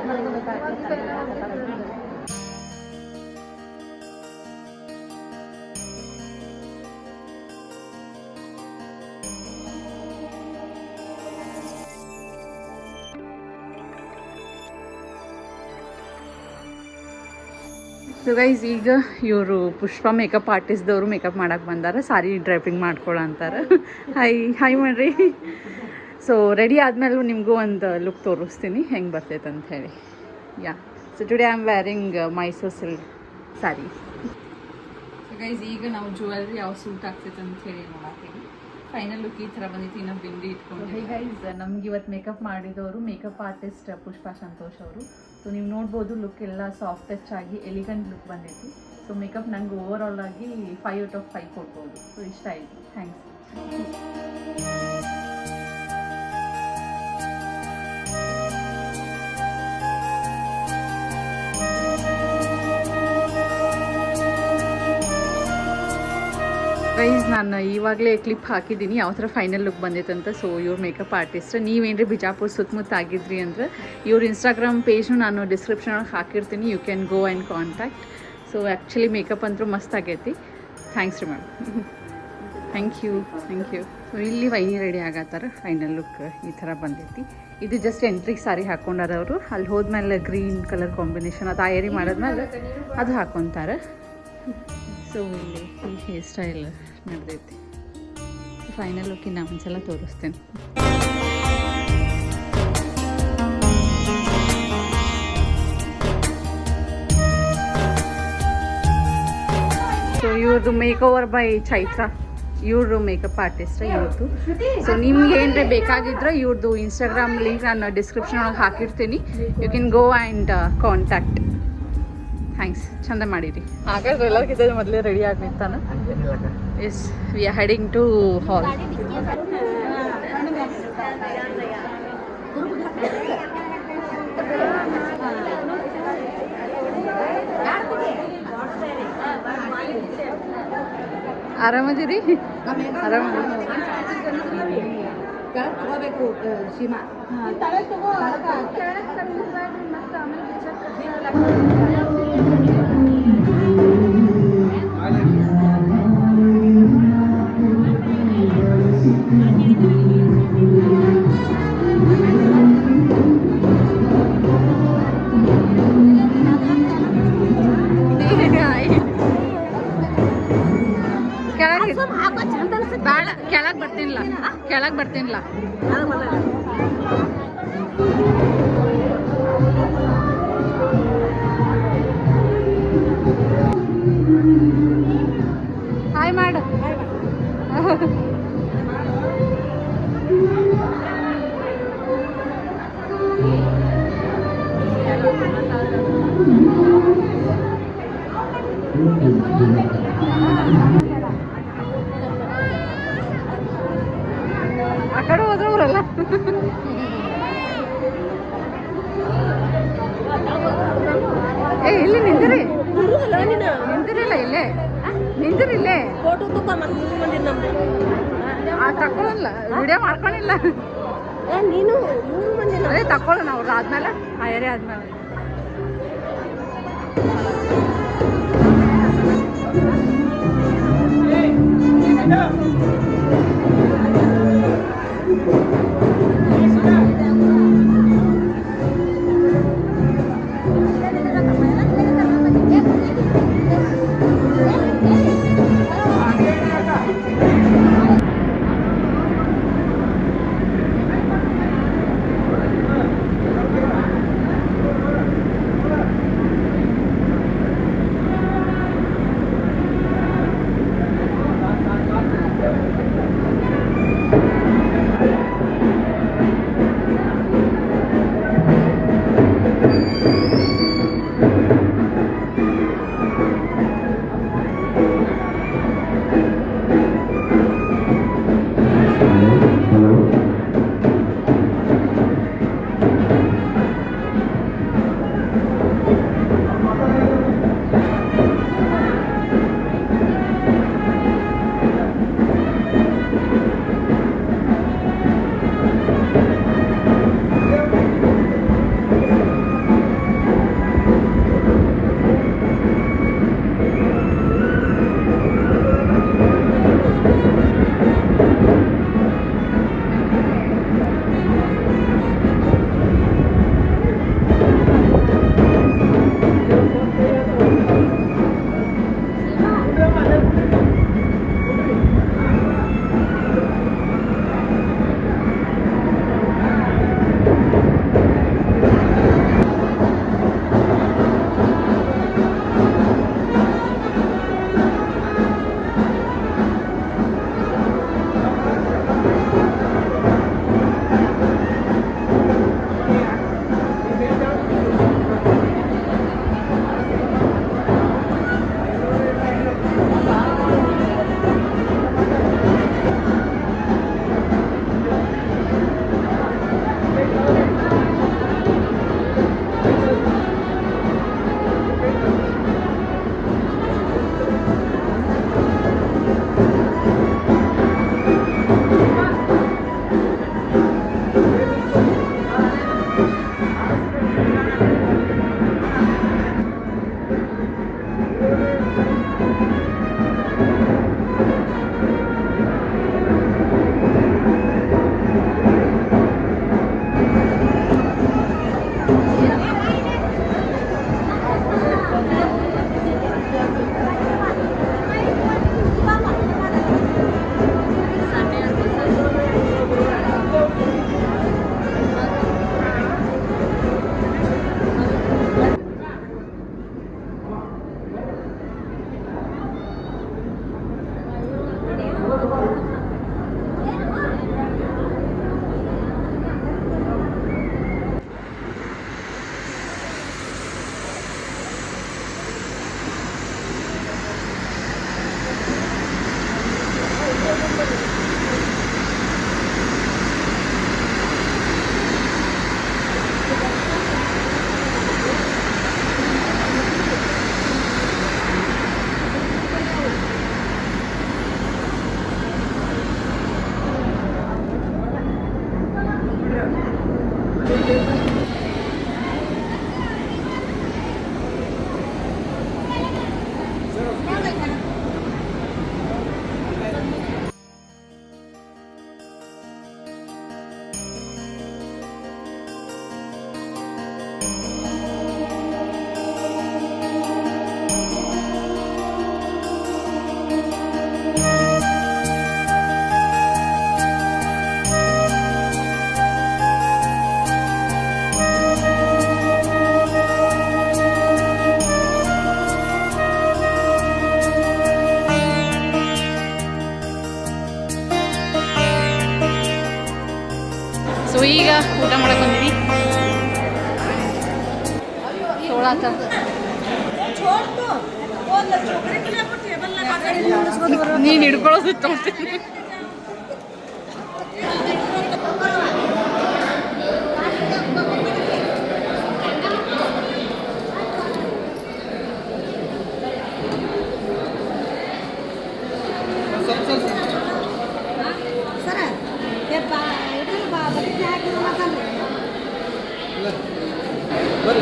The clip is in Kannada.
ಸೊ ಗೈಸ್ ಈಗ ಇವರು ಪುಷ್ಪ ಮೇಕಪ್ ಆರ್ಟಿಸ್ಟ್ದವರು ಮೇಕಪ್ ಮಾಡಕ್ಕೆ ಬಂದಾರ, ಸಾರಿ ಡ್ರೈಪಿಂಗ್ ಮಾಡ್ಕೊಳ್ಳೋ ಅಂತಾರೆ. ಹಾಯ್ ಮಾಡ್ರಿ. ಸೊ ರೆಡಿ ಆದಮೇಲೆ ನಿಮಗೂ ಒಂದು ಲುಕ್ ತೋರಿಸ್ತೀನಿ ಹೆಂಗೆ ಬರ್ತೈತೆ ಅಂತ ಹೇಳಿ. Yeah, so today I am wearing Mysuru silk sari. So guys ಈಗ ನಾವು ಜ್ಯುವೆಲ್ರಿ ಯಾವ ಸೂಟ್ ಆಗ್ತೈತೆ ಅಂತ ಹೇಳಿ ನೋಡಾತೀವಿ. ಫೈನಲ್ ಲುಕ್ ಈ ಥರ ಬಂದಿತ್ತು. ಇನ್ನೂ ಬಿಂದಿ ಇಟ್ಕೊಂಡು ಗೈಸ್ ನಮ್ಗೆ ಇವತ್ತು ಮೇಕಪ್ ಮಾಡಿದವರು ಮೇಕಪ್ ಆರ್ಟಿಸ್ಟ್ ಪುಷ್ಪಾ ಸಂತೋಷ್ ಅವರು. ಸೊ ನೀವು ನೋಡ್ಬೋದು ಲುಕ್ ಎಲ್ಲ ಸಾಫ್ಟ್ ಟಚ್ ಆಗಿ ಎಲಿಗೆಂಟ್ ಲುಕ್ ಬಂದೈತಿ. ಸೊ ಮೇಕಪ್ ನಂಗೆ ಓವರ್ ಆಲ್ ಆಗಿ 5 ಔಟ್ ಆಫ್ 5 ಕೊಡ್ಬೋದು. ಸೊ ಇಷ್ಟ ಆಯಿತು, ಥ್ಯಾಂಕ್ಸ್. ಗೈಸ್ ನಾನು ಇವಾಗಲೇ ಕ್ಲಿಪ್ ಹಾಕಿದ್ದೀನಿ ಯಾವ ಥರ ಫೈನಲ್ ಲುಕ್ ಬಂದಿತ್ತಂತ. ಸೊ ಇವ್ರ ಮೇಕಪ್ ಆರ್ಟಿಸ್ಟ್. ನೀವೇನ್ರಿ ಬಿಜಾಪುರ ಸುತ್ತಮುತ್ತ ಆಗಿದ್ರಿ ಅಂದರೆ ಇವ್ರ ಇನ್ಸ್ಟಾಗ್ರಾಮ್ ಪೇಜ್ನು ನಾನು ಡಿಸ್ಕ್ರಿಪ್ಷನ್ ಒಳಗೆ ಹಾಕಿರ್ತೀನಿ. You can go and contact. So actually makeup ಅಂತೂ ಮಸ್ತ್ ಆಗೈತಿ. ಥ್ಯಾಂಕ್ಸ್ ರೀ ಮ್ಯಾಮ್. Thank you. ಸೊ ಇಲ್ಲಿ ವೈನಿ ರೆಡಿ ಆಗತ್ತಾರ. ಫೈನಲ್ ಲುಕ್ ಈ ಥರ ಬಂದೈತಿ. ಇದು ಜಸ್ಟ್ ಎಂಟ್ರಿಗೆ ಸಾರಿ ಹಾಕ್ಕೊಂಡಾರವರು. ಅಲ್ಲಿ ಹೋದ್ಮೇಲೆ ಗ್ರೀನ್ ಕಲರ್ ಕಾಂಬಿನೇಷನ್ ಅದು ಆಯರಿ ಮಾಡಿದ್ಮೇಲೆ ಅದು ಹಾಕ್ಕೊತಾರೆ. ಸೊ ಇಲ್ಲಿ ಈ ಹೇರ್ ಸ್ಟೈಲ್ ನಡೆದೈತಿ. ಫೈನಲ್ ಲುಕ್ ಇನ್ನು ಒಂದ್ಸಲ ತೋರಿಸ್ತೇನೆ. ಸೊ ಇವ್ರದ್ದು ಮೇಕ್ ಓವರ್ ಬೈ ಚೈತ್ರ. ಇವ್ರದ್ದು ಮೇಕಪ್ ಆರ್ಟಿಸ್ಟ್ ಇವ್ರದ್ದು. ಸೊ ನಿಮ್ಗೆ ಏನ್ರೆ ಬೇಕಾಗಿದ್ರೆ ಇವ್ರದ್ದು ಇನ್ಸ್ಟಾಗ್ರಾಮ್ ಲಿಂಕ್ ನಾನು ಡಿಸ್ಕ್ರಿಪ್ಷನ್ ಒಳಗೆ ಹಾಕಿರ್ತೀನಿ. You can go and contact. Thanks. ಚಂದ ಮಾಡಿರಿ. ಹಾಗಾದ್ರೆ ಎಲ್ಲರಿಗಿದ್ದ ಮೊದಲೇ ರೆಡಿ ಆಗಿರ್ತಾನೆ. Yes, we are heading to hall. ಆರಾಮದಿರಿ? ತಗೋಬೇಕು ಸೀಮಾ. ಕೆಳಗೆ ಬರ್ತೀನಿಲ್ಲ. ಹಾಯ್ ಮಾಡು. ಆ ಕಡೆ ಹೋದ್ರೆ ಊರಲ್ಲ. ಏ ಇಲ್ಲಿ ನಿಂದಿರಿ. ನಿಂದಿರಿಲ್ಲ ಇಲ್ಲೇ. ನಿಂದಿರಿಲ್ಲೇ. ತಕೊಳ್ಳಲ್ಲ, ವಿಡಿಯೋ ಮಾಡ್ಕೊಂಡಿಲ್ಲ. ನೀನು ಅದೇ ತಕೊಳ್ಳೋಣ ಅವ್ರು ಆದ್ಮೇಲೆ ಆಯರೇ ಆದ್ಮೇಲೆ. ಸೊ ಈಗ ಊಟ ಮಾಡಕ್ಕೆ ಬಂದೀನಿ ಸೋಳಾತ ನೀನು ಹಿಡ್ಕೊಳ್ಳೋದು ತೊಗೊತೀನಿ ಸರ ಬರ್ರಿ